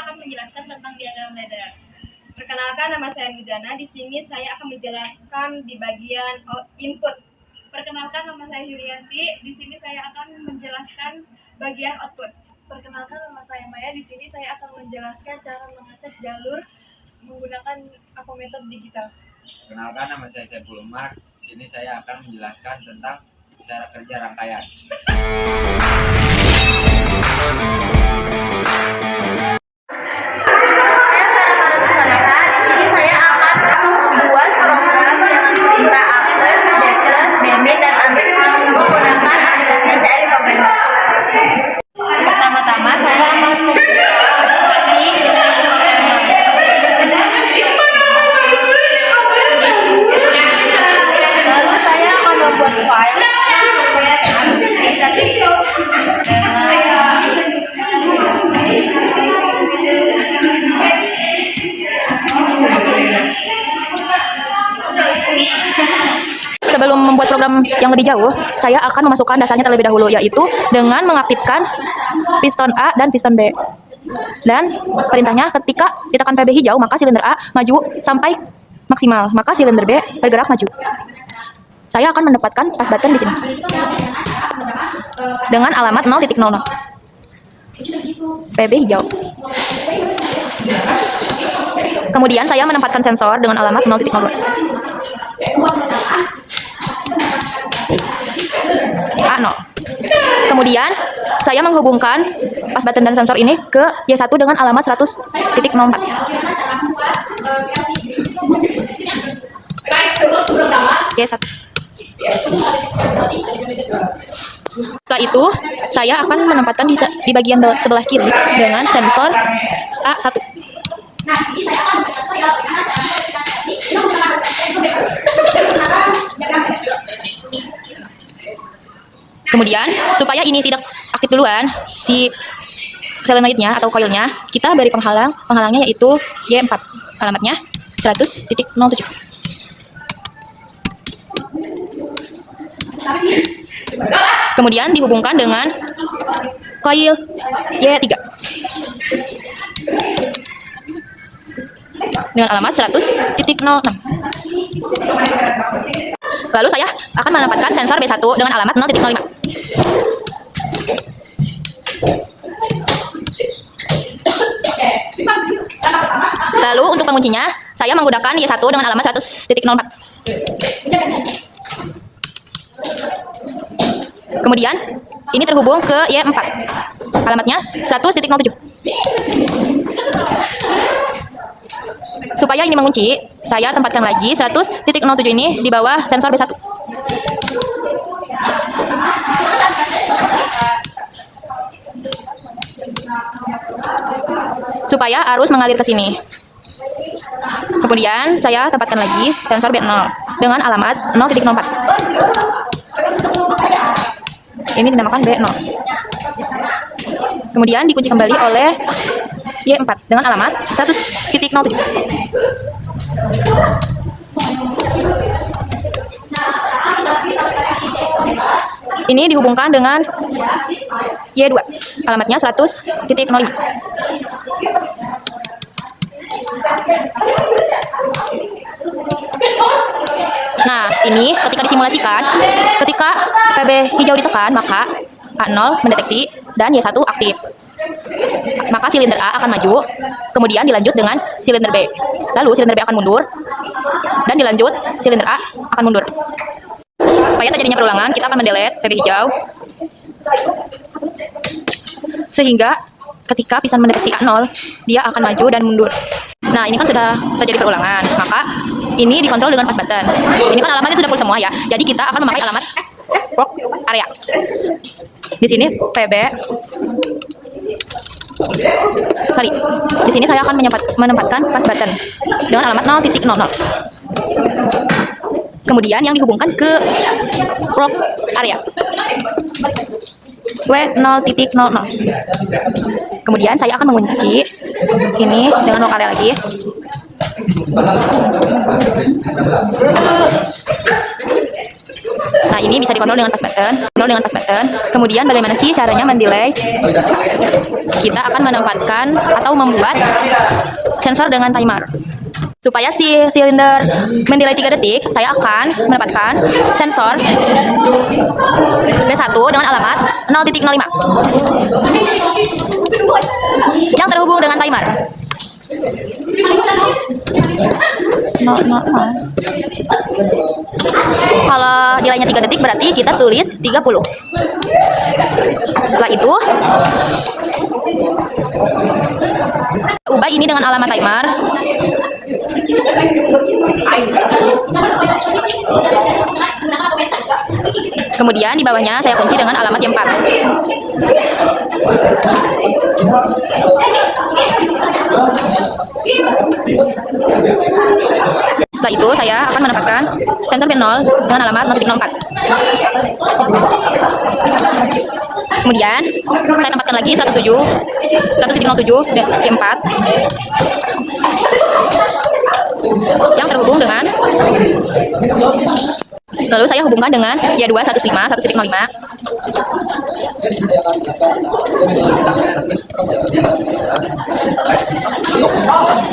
akan menjelaskan tentang diagram ladder. Perkenalkan, nama saya Mujana. Di sini saya akan menjelaskan di bagian input. Perkenalkan, nama saya Yulianti. Di sini saya akan menjelaskan bagian output. Perkenalkan, nama saya Maya. Di sini saya akan menjelaskan cara mengecek jalur menggunakan apometer digital. Perkenalkan, nama saya Saiful Umar. Di sini saya akan menjelaskan tentang cara kerja rangkaian. Pertama-tama saya akan mengaplikasi lalu saya akan membuat file supaya Sebelum membuat program yang lebih jauh, saya akan memasukkan dasarnya terlebih dahulu, yaitu dengan mengaktifkan piston A dan piston B. Dan perintahnya, ketika ditekan PB hijau, maka silinder A maju sampai maksimal, maka silinder B bergerak maju. Saya akan menempatkan pas button di sini dengan alamat 0.00. PB hijau. Kemudian saya menempatkan sensor dengan alamat 0.02. A0. Kemudian saya menghubungkan pas button dan sensor ini ke Y1 dengan alamat 100.04. Y1. Setelah itu, saya akan menempatkan di bagian sebelah kiri dengan sensor A1. Kemudian, supaya ini tidak aktif duluan, si solenoidnya atau koilnya, kita beri penghalangnya yaitu Y4. Alamatnya 100.07. Kemudian dihubungkan dengan koil Y3 dengan alamat 100.06. Lalu saya akan menempatkan sensor B1 dengan alamat 0.05. Lalu untuk penguncinya, saya menggunakan Y1 dengan alamat 100.04. Kemudian, ini terhubung ke Y4. Alamatnya 100.07. Supaya ini mengunci, saya tempatkan lagi 100.07 ini di bawah sensor B1. Supaya arus mengalir ke sini. Kemudian saya tempatkan lagi sensor B0 dengan alamat 0.04. Ini dinamakan B0. Kemudian dikunci kembali oleh Y4 dengan alamat 100.07. Ini dihubungkan dengan Y2. Alamatnya 100.05. Nah, ini ketika disimulasikan, ketika PB hijau ditekan, maka A0 mendeteksi dan Y1 aktif. Maka silinder A akan maju, kemudian dilanjut dengan silinder B. Lalu silinder B akan mundur, dan dilanjut silinder A akan mundur. Supaya terjadinya perulangan, kita akan mendelete PB hijau. Sehingga ketika piston mendeteksi A0, dia akan maju dan mundur. Nah, ini kan sudah terjadi perulangan, maka ini dikontrol dengan pas button. Ini kan alamatnya sudah full semua ya, jadi kita akan memakai alamat work area. Di sini PB. Di sini saya akan menempatkan pas button dengan alamat 0.00. Kemudian yang dihubungkan ke work area. W0.00. Kemudian saya akan mengunci ini dengan work area lagi. Nah, Nah, ini bisa dikontrol dengan pass button. Kemudian bagaimana sih caranya mendelay? Kita akan menempatkan atau membuat sensor dengan timer. Supaya si silinder mendelay 3 detik, saya akan menempatkan sensor B1 dengan alamat 0.05 yang terhubung dengan timer. Kalau delaynya 3 detik berarti kita tulis 30. Setelah itu ubah ini dengan alamat timer. Kemudian di bawahnya saya kunci dengan alamat Y4. Setelah itu saya akan menempatkan sensor B0 dengan alamat 0.04. Kemudian saya tempatkan lagi 100.07 Y4 yang terhubung dengan, lalu saya hubungkan dengan Y2 105 1.05.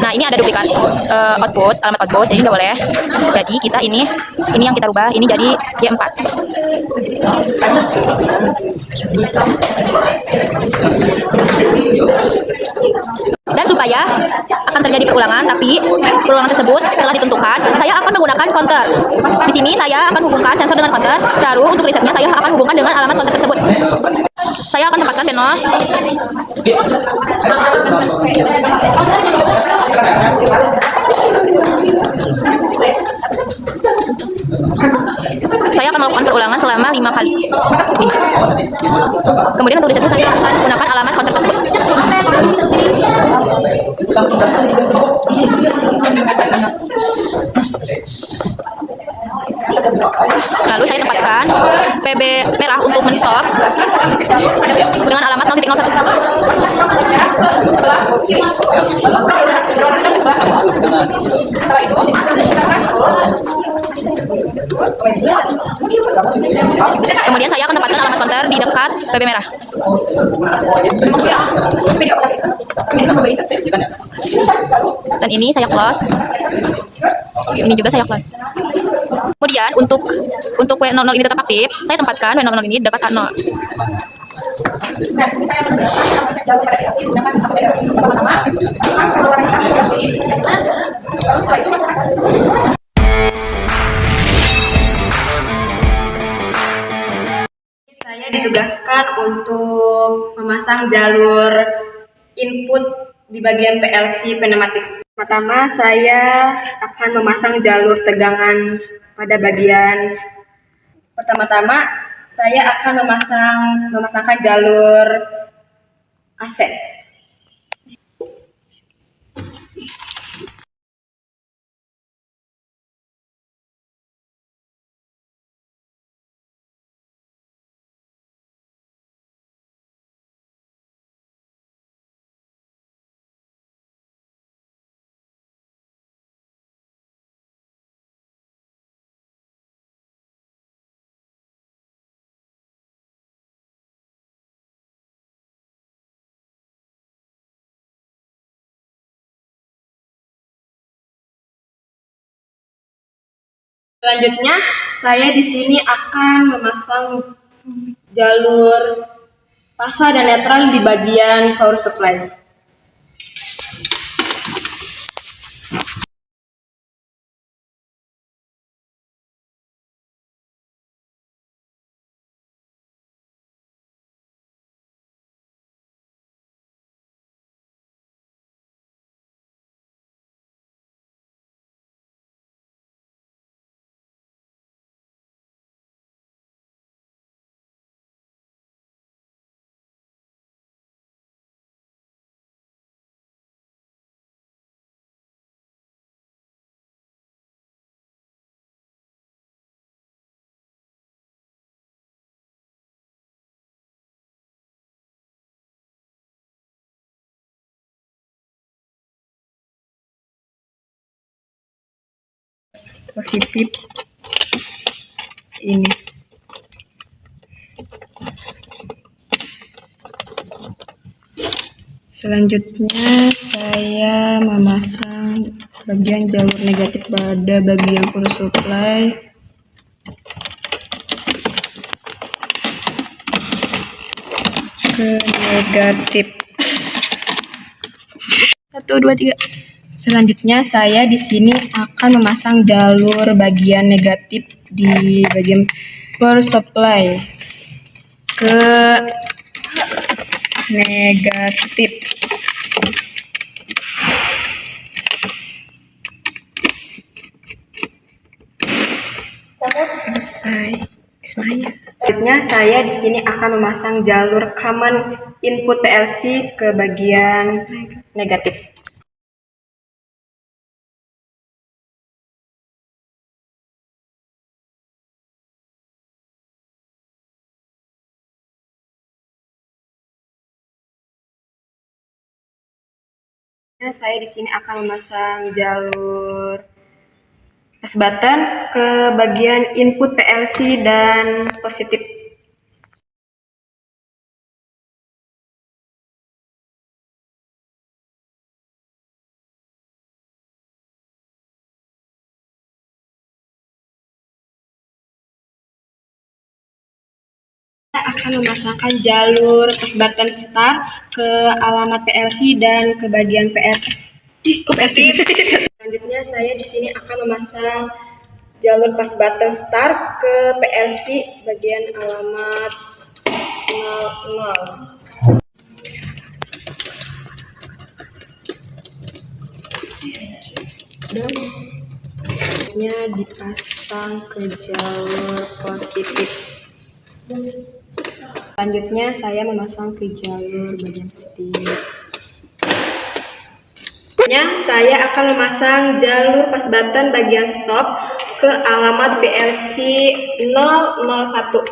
Nah, ini ada duplikat alamat output, jadi nggak boleh. Jadi kita ini yang kita rubah, ini jadi Y4. Dan supaya akan terjadi perulangan, tapi perulangan tersebut telah ditentukan, saya akan menggunakan counter. Di sini saya akan hubungkan sensor dengan counter, lalu untuk resetnya saya akan hubungkan dengan alamat counter tersebut. Saya akan tempatkan B0. Saya akan melakukan perulangan selama 5 kali. Kemudian untuk resetnya saya akan menggunakan alamat counter tersebut. Lalu saya tempatkan PB merah untuk men-stop dengan alamat 0.01. Kemudian saya akan tempatkan alamat counter di dekat PB merah. Dan ini saya close. Ini juga saya close. Kemudian untuk W00 ini tetap aktif, saya tempatkan W00 ini dekat K0. Saya ditugaskan untuk memasang jalur input di bagian PLC pneumatik. Pertama, saya akan memasang jalur tegangan pada bagian pertama-tama. Saya akan memasangkan jalur AC. Selanjutnya, saya di sini akan memasang jalur pasa dan netral di bagian power supply. Positif ini. Selanjutnya saya memasang bagian jalur negatif pada bagian power supply. Ke negatif. 1, 2, 3. Selanjutnya saya di sini akan memasang jalur bagian negatif di bagian power supply ke negatif. Selesai. Selanjutnya saya di sini akan memasang jalur common input PLC ke bagian negatif. Saya di sini akan memasang jalur push button ke bagian input PLC dan positif. Saya akan memasangkan jalur push button start ke alamat PLC dan ke bagian PLC. Selanjutnya saya di sini akan memasang jalur push button start ke PLC bagian alamat 00. Selanjutnya dipasang ke jalur positif. Selanjutnya saya memasang ke jalur bagian positif. Selanjutnya saya akan memasang jalur push button bagian stop ke alamat PLC 001.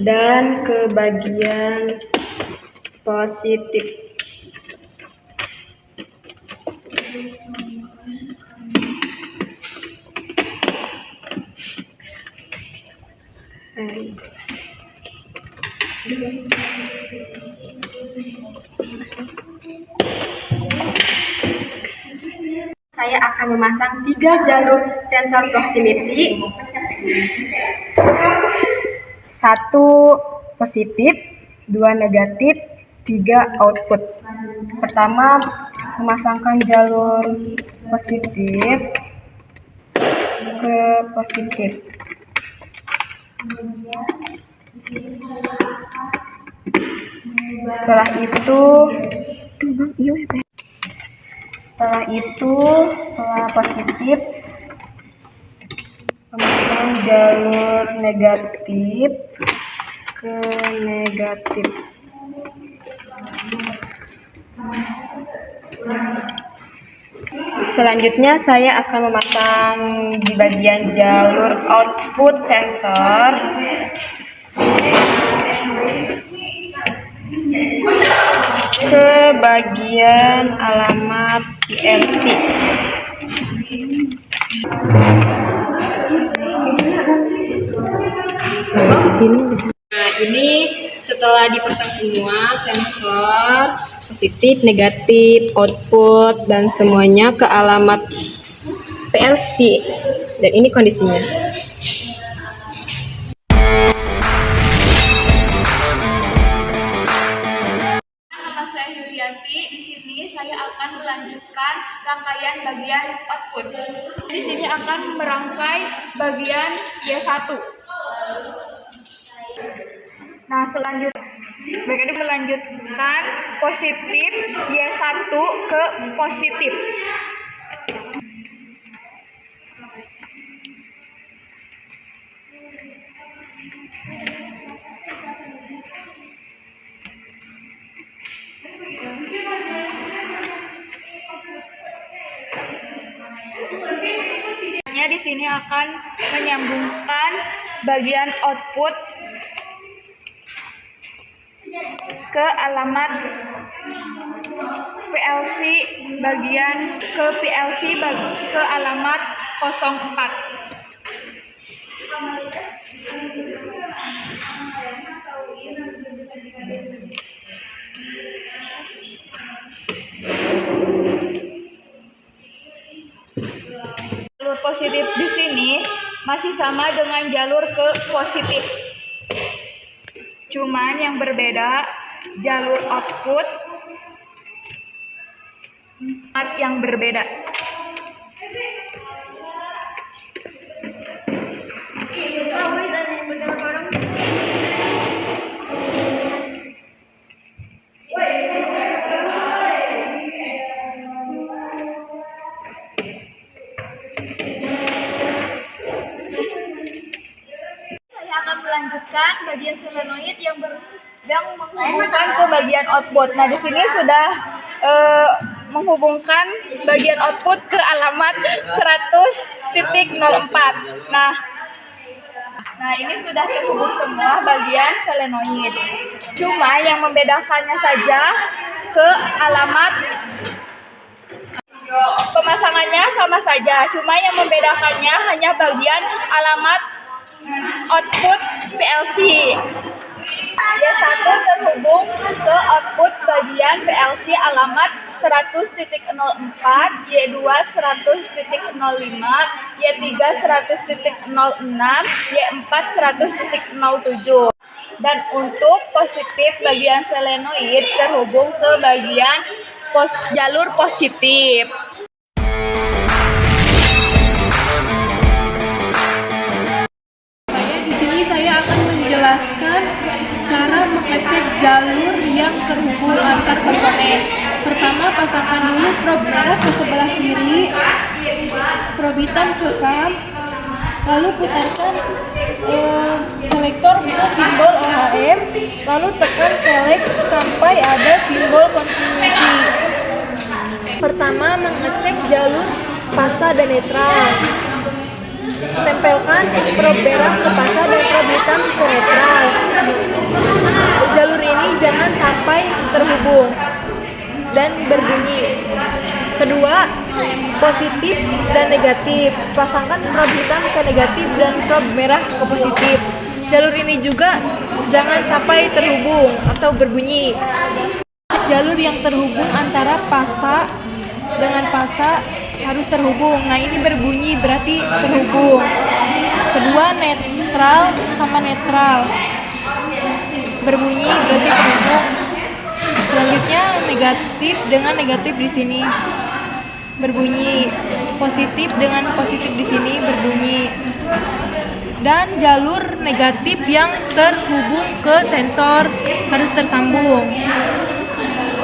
Dan ke bagian positif. Saya akan memasang 3 jalur sensor proximity. 1 positif, 2 negatif, 3 output. Pertama, memasangkan jalur positif ke positif. Setelah positif, memasang jalur negatif ke negatif. Selanjutnya saya akan memasang di bagian jalur output sensor ke bagian alamat PLC. Nah, ini setelah dipasang semua sensor positif, negatif, output dan semuanya ke alamat PLC. Dan ini kondisinya. Nama saya Yulianti. Di sini saya akan melanjutkan rangkaian bagian output. Di sini akan merangkai bagian Y1. Nah, selanjutnya mereka melanjutkan positif Y1 ke positif. Di sini akan menyambungkan bagian output ke alamat PLC ke alamat 04. Jalur positif di sini masih sama dengan jalur ke positif. Cuman yang berbeda jalur output yang berbeda. Saya akan melanjutkan bagian solenoid yang menghubungkan ke bagian output. Nah, di sini sudah menghubungkan bagian output ke alamat 100.04. Nah, ini sudah terhubung semua bagian solenoid. Cuma yang membedakannya saja ke alamat pemasangannya sama saja. Cuma yang membedakannya hanya bagian alamat output PLC. Y1 terhubung ke output bagian PLC alamat 100.04, Y2 100.05, Y3 100.06, Y4 100.07. Dan untuk positif bagian solenoid terhubung ke bagian jalur positif. Di sini saya akan menjelaskan cara mengecek jalur yang terhubung antar komponen. Pertama, pasangkan dulu probe merah ke sebelah kiri, probe hitam ke kanan, lalu putarkan selektor ke simbol OHM, lalu tekan select sampai ada simbol continuity. Pertama, mengecek jalur fasa dan netral. Tempelkan probe merah ke fasa dan probe hitam ke netral. Jalur ini jangan sampai terhubung dan berbunyi. Kedua, positif dan negatif. Pasangkan probe hitam ke negatif dan probe merah ke positif. Jalur ini juga jangan sampai terhubung atau berbunyi. Jalur yang terhubung antara fasa dengan fasa harus terhubung. Nah, ini berbunyi berarti terhubung. Kedua, netral sama netral. Berbunyi berarti terhubung. Selanjutnya negatif dengan negatif di sini berbunyi. Positif dengan positif di sini berbunyi. Dan jalur negatif yang terhubung ke sensor harus tersambung.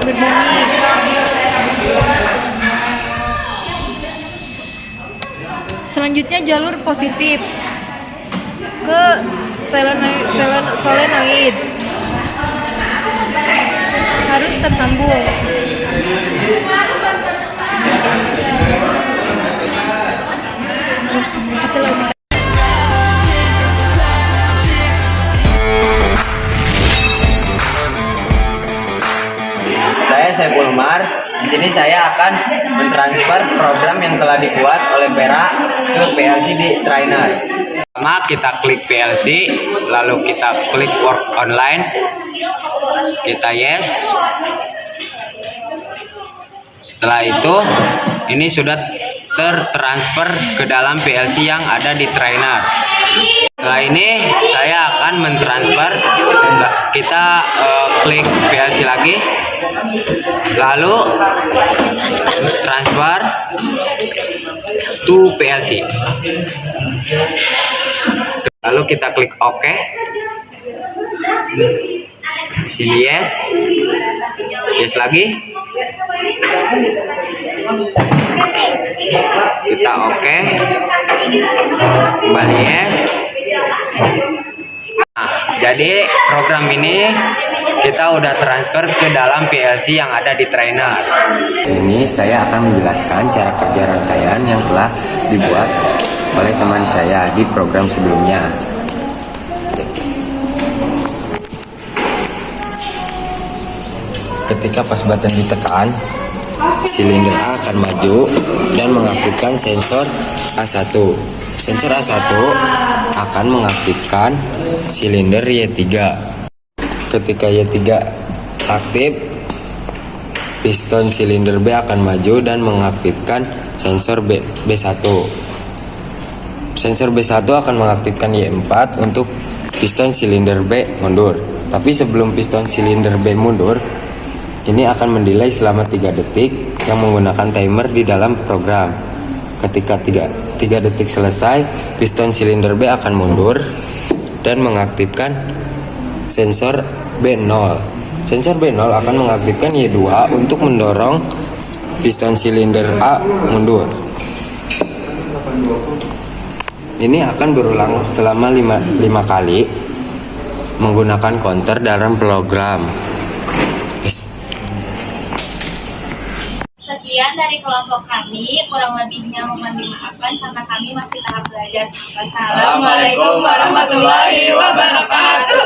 Berbunyi. Selanjutnya jalur positif ke solenoid harus tersambung. Saya Saiful Umar. Di sini saya akan mentransfer program yang telah dibuat oleh Pera ke PLC di trainer. Pertama kita klik PLC, lalu kita klik work online, kita yes. Setelah itu ini sudah tertransfer ke dalam PLC yang ada di trainer. Setelah ini saya akan mentransfer, kita klik PLC lagi, lalu transfer to PLC, lalu kita klik OK, sini yes, yes lagi, kita OK, kembali yes. Nah, jadi program ini kita udah transfer ke dalam PLC yang ada di trainer. Ini saya akan menjelaskan cara kerja rangkaian yang telah dibuat oleh teman saya di program sebelumnya. Ketika pas button ditekan, silinder A akan maju dan mengaktifkan sensor A1. Sensor A1 akan mengaktifkan silinder Y3. Ketika Y3 aktif, piston silinder B akan maju dan mengaktifkan sensor B1. Sensor B1 akan mengaktifkan Y4 untuk piston silinder B mundur. Tapi sebelum piston silinder B mundur, ini akan mendelay selama 3 detik yang menggunakan timer di dalam program. Ketika 3 detik selesai, piston silinder B akan mundur dan mengaktifkan sensor B0. Sensor B0 akan mengaktifkan Y2 untuk mendorong piston silinder A mundur. Ini akan berulang selama 5 kali menggunakan counter dalam program. Sekian dari kelompok kami, kurang lebihnya mohon dimaafkan karena kami masih tahap belajar. Wassalamualaikum warahmatullahi wabarakatuh.